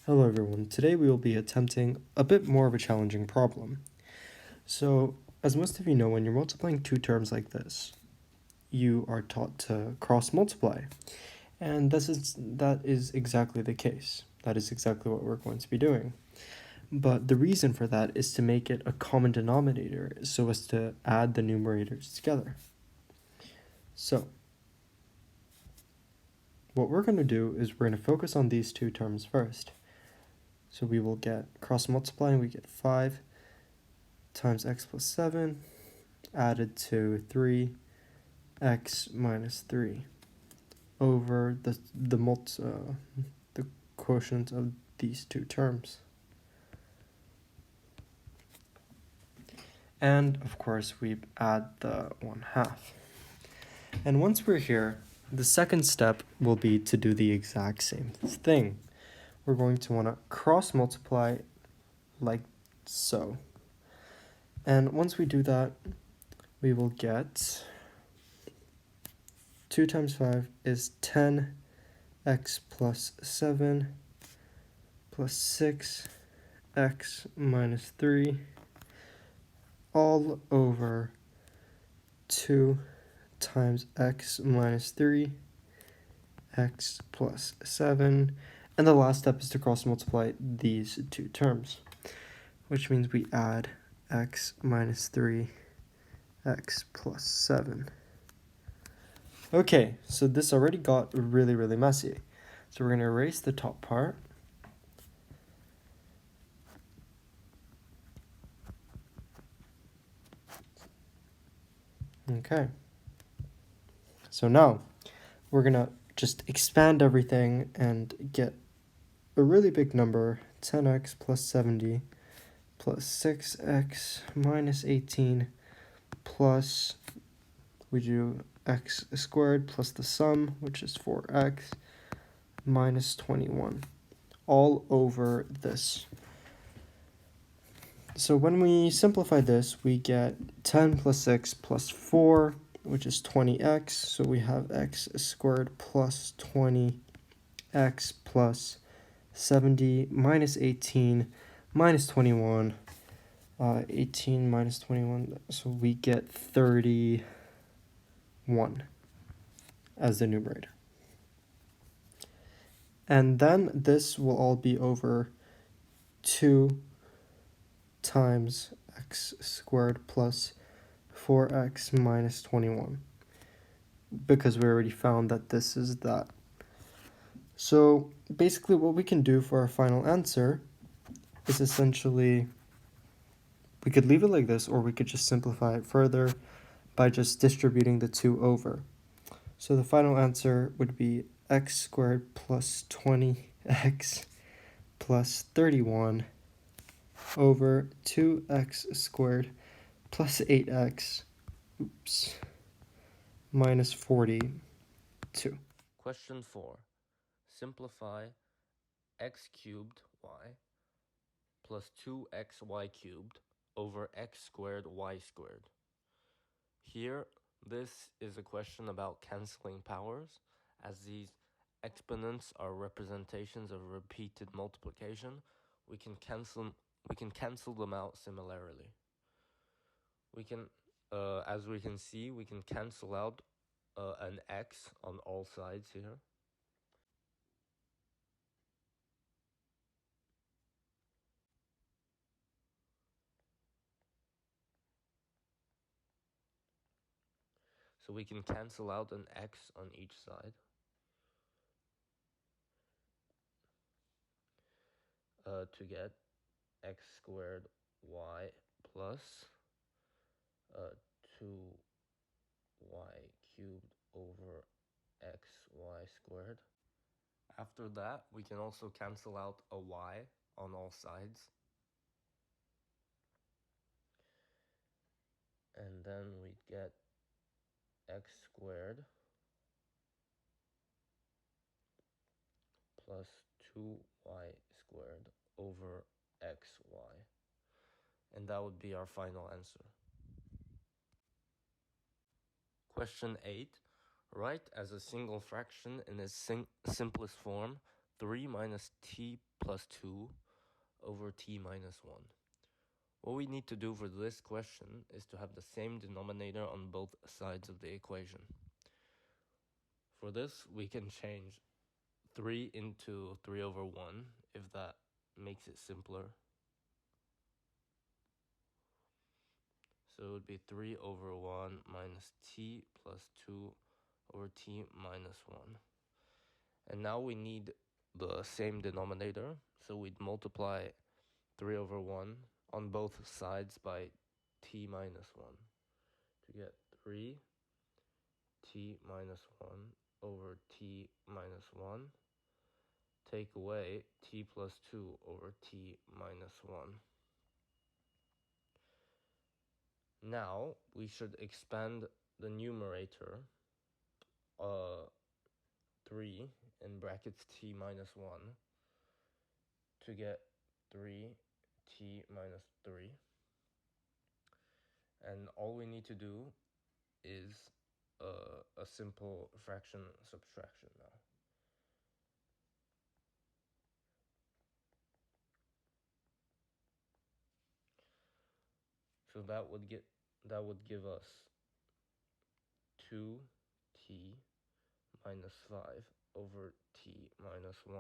Hello everyone, today we will be attempting a bit more of a challenging problem. So, as most of you know, when you're multiplying two terms like this, you are taught to cross multiply. And that is exactly the case. That is exactly what we're going to be doing. But the reason for that is to make it a common denominator so as to add the numerators together. So, what we're going to do is we're going to focus on these two terms first. So we will get cross multiplying, we get 5 times x plus 7 added to 3x minus 3 over the quotient of these two terms. And of course we add the 1/2. And once we're here, the second step will be to do the exact same thing. We're going to want to cross multiply like so. And once we do that, we will get 2 times 5 is 10x plus 7 plus 6x minus 3 all over 2 times x minus 3 x plus 7. And the last step is to cross multiply these two terms, which means we add x minus 3 x plus 7. Okay, so this already got really messy. So we're going to erase the top part. Okay. So now we're going to just expand everything and get a really big number, 10x plus 70 plus 6x minus 18 plus, we do x squared plus the sum, which is 4x minus 21, all over this. So when we simplify this, we get 10 plus 6 plus 4, which is 20x. So we have x squared plus 20x plus 70 minus 18 minus 21. 18 minus 21, so we get 31 as the numerator. And then this will all be over 2 times x squared plus 4x minus 21, because we already found that this is that. So basically what we can do for our final answer is essentially, we could leave it like this, or we could just simplify it further by just distributing the 2 over. So the final answer would be x squared plus 20x plus 31 over 2x squared plus 8x, minus 42. Question 4. Simplify x cubed y plus 2xy cubed over x squared y squared. Here, this is a question about canceling powers, as these exponents are representations of repeated multiplication. We can cancel them out similarly. As we can see, we can cancel out an x on all sides here. So we can cancel out an x on each side. To get x squared y plus 2y cubed over xy squared. After that, we can also cancel out a y on all sides. And then we get x squared plus 2y squared over xy. And that would be our final answer. Question 8. Write as a single fraction in its simplest form 3 minus t plus 2 over t minus 1. What we need to do for this question is to have the same denominator on both sides of the equation. For this, we can change 3 into 3 over 1, if that makes it simpler. So it would be 3 over 1 minus t plus 2 over t minus 1. And now we need the same denominator, so we'd multiply 3 over 1 on both sides by t minus 1 to get 3 t minus 1 over t minus 1. Take away t plus 2 over t minus 1. Now we should expand the numerator 3 in brackets t minus 1 to get 3t minus 3. And all we need to do is a simple fraction subtraction now. So that would give us 2t minus 5 over t minus 1.